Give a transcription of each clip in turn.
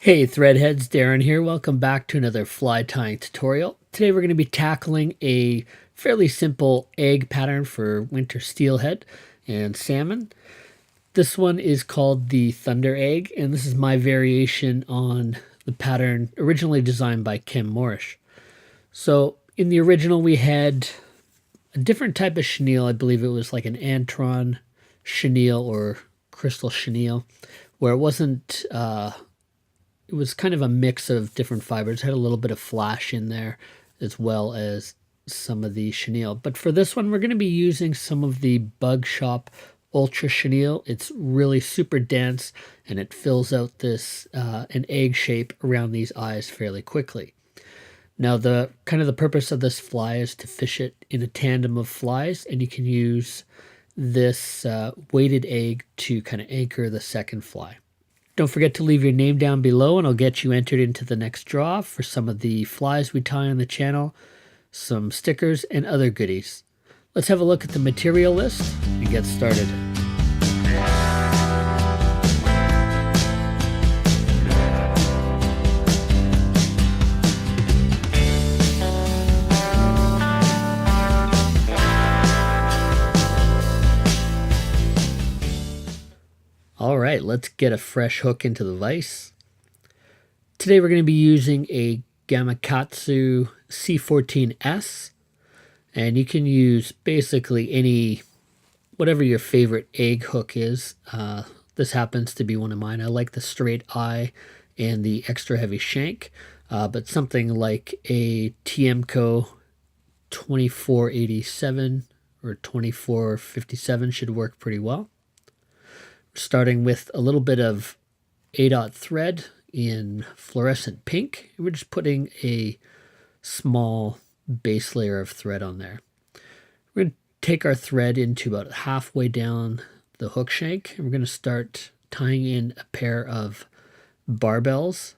Hey Threadheads, Darren here. Welcome back to another fly tying tutorial. Today we're going to be tackling a fairly simple egg pattern for winter steelhead and salmon. This one is called the thunder egg, and this is my variation on the pattern originally designed by Moorish. So in the original we had a different type of chenille. I believe it was like an Antron chenille or crystal chenille, where it wasn't it was kind of a mix of different fibers. It had a little bit of flash in there as well as some of the chenille. But for this one, we're going to be using some of the Bug Shop Ultra Chenille. It's really super dense and it fills out this an egg shape around these eyes fairly quickly. Now the purpose of this fly is to fish it in a tandem of flies, and you can use this weighted egg to kind of anchor the second fly. Don't forget to leave your name down below and I'll get you entered into the next draw for some of the flies we tie on the channel, some stickers, and other goodies. Let's have a look at the material list and get started. All right, let's get a fresh hook into the vise. Today we're going to be using a Gamakatsu C14S, and you can use basically whatever your favorite egg hook is. This happens to be one of mine. I like the straight eye and the extra heavy shank, but something like a TMCO 2487 or 2457 should work pretty well. Starting with a little bit of A-dot thread in fluorescent pink. We're just putting a small base layer of thread on there. We're going to take our thread into about halfway down the hook shank, and we're going to start tying in a pair of barbells.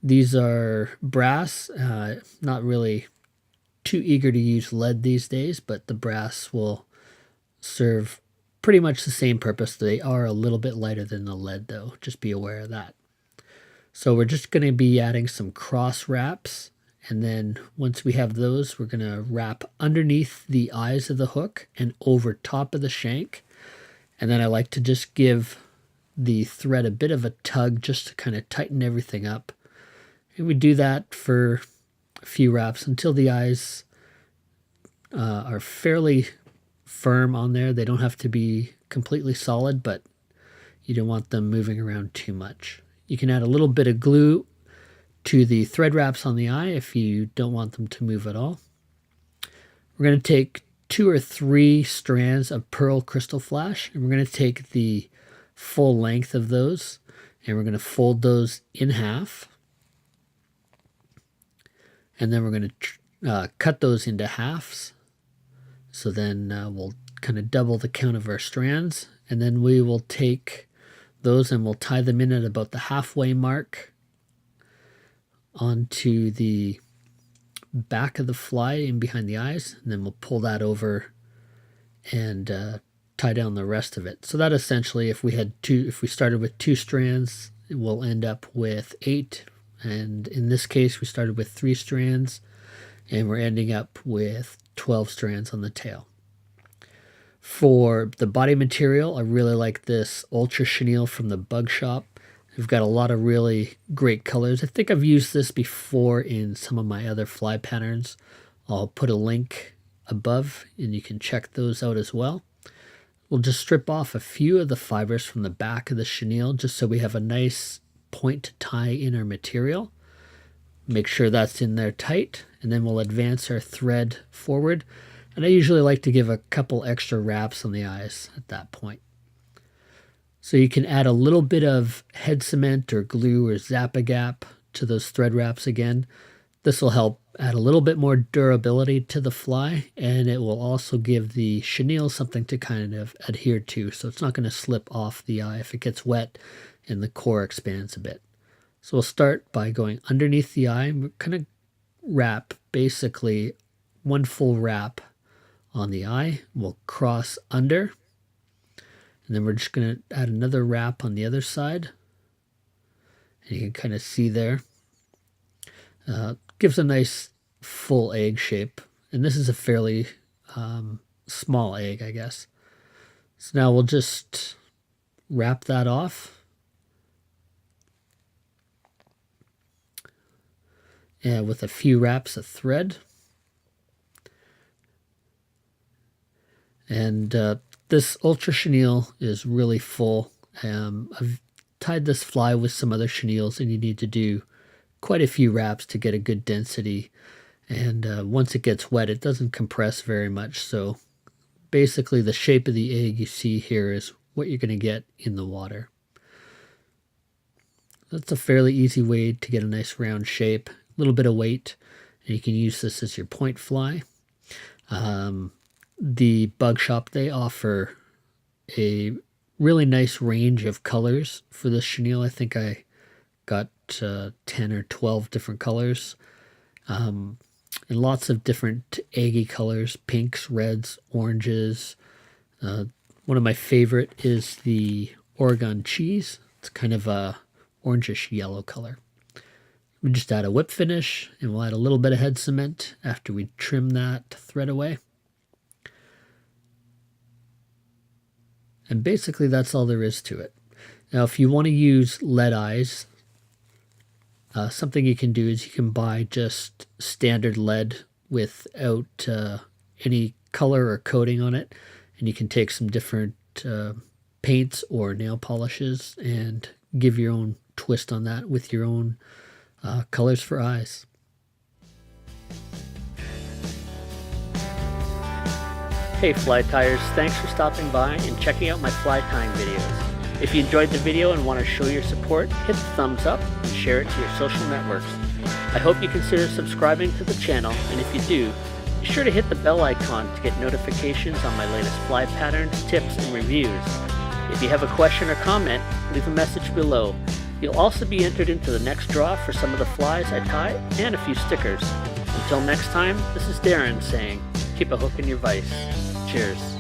These are brass, not really too eager to use lead these days, but the brass will serve pretty much the same purpose. They are a little bit lighter than the lead though, just be aware of that. So we're just going to be adding some cross wraps, and then once we have those, we're going to wrap underneath the eyes of the hook and over top of the shank. And then I like to just give the thread a bit of a tug just to kind of tighten everything up. And we do that for a few wraps until the eyes are fairly firm on there. They don't have to be completely solid, but you don't want them moving around too much. You can add a little bit of glue to the thread wraps on the eye if you don't want them to move at all. We're going to take 2 or 3 strands of pearl crystal flash, and we're going to take the full length of those and we're going to fold those in half, and then we're going to cut those into halves. So then we'll kind of double the count of our strands, and then we will take those and we'll tie them in at about the halfway mark onto the back of the fly in behind the eyes, and then we'll pull that over and tie down the rest of it. So that essentially, if we started with 2 strands, we'll end up with 8, and in this case we started with 3 strands and we're ending up with 12 strands on the tail. For the body material, I really like this Ultra Chenille from the Bug Shop. We've got a lot of really great colors. I think I've used this before in some of my other fly patterns. I'll put a link above and you can check those out as well. We'll just strip off a few of the fibers from the back of the chenille just so we have a nice point to tie in our material. Make sure that's in there tight, and then we'll advance our thread forward. And I usually like to give a couple extra wraps on the eyes at that point. So you can add a little bit of head cement or glue or Zap-A-Gap to those thread wraps again. This will help add a little bit more durability to the fly, and it will also give the chenille something to kind of adhere to, so it's not going to slip off the eye if it gets wet and the core expands a bit. So we'll start by going underneath the eye, and we're kind of wrap basically 1 full wrap on the eye. We'll cross under, and then we're just going to add another wrap on the other side, And you can kind of see there. Gives a nice full egg shape. And this is a fairly small egg, I guess. So now we'll just wrap that off. And with a few wraps of thread. And this Ultra Chenille is really full. I've tied this fly with some other chenilles, and you need to do quite a few wraps to get a good density. And once it gets wet, it doesn't compress very much. So basically the shape of the egg you see here is what you're going to get in the water. That's a fairly easy way to get a nice round shape, a little bit of weight, and you can use this as your point fly. The Bug Shop, they offer a really nice range of colors for this chenille. I think I got 10 or 12 different colors, and lots of different eggy colors, pinks, reds, oranges. One of my favorite is the Oregon cheese. It's kind of a orangish yellow color. We just add a whip finish, and we'll add a little bit of head cement after we trim that thread away. And basically that's all there is to it. Now if you want to use lead eyes, something you can do is you can buy just standard lead without any color or coating on it, and you can take some different paints or nail polishes and give your own twist on that with your own colors for eyes. Hey fly tiers, thanks for stopping by and checking out my fly tying videos. If you enjoyed the video and want to show your support, hit the thumbs up and share it to your social networks. I hope you consider subscribing to the channel, and if you do, be sure to hit the bell icon to get notifications on my latest fly patterns, tips, and reviews. If you have a question or comment, leave a message below. You'll also be entered into the next draw for some of the flies I tie and a few stickers. Until next time, this is Darren saying, keep a hook in your vise. Cheers.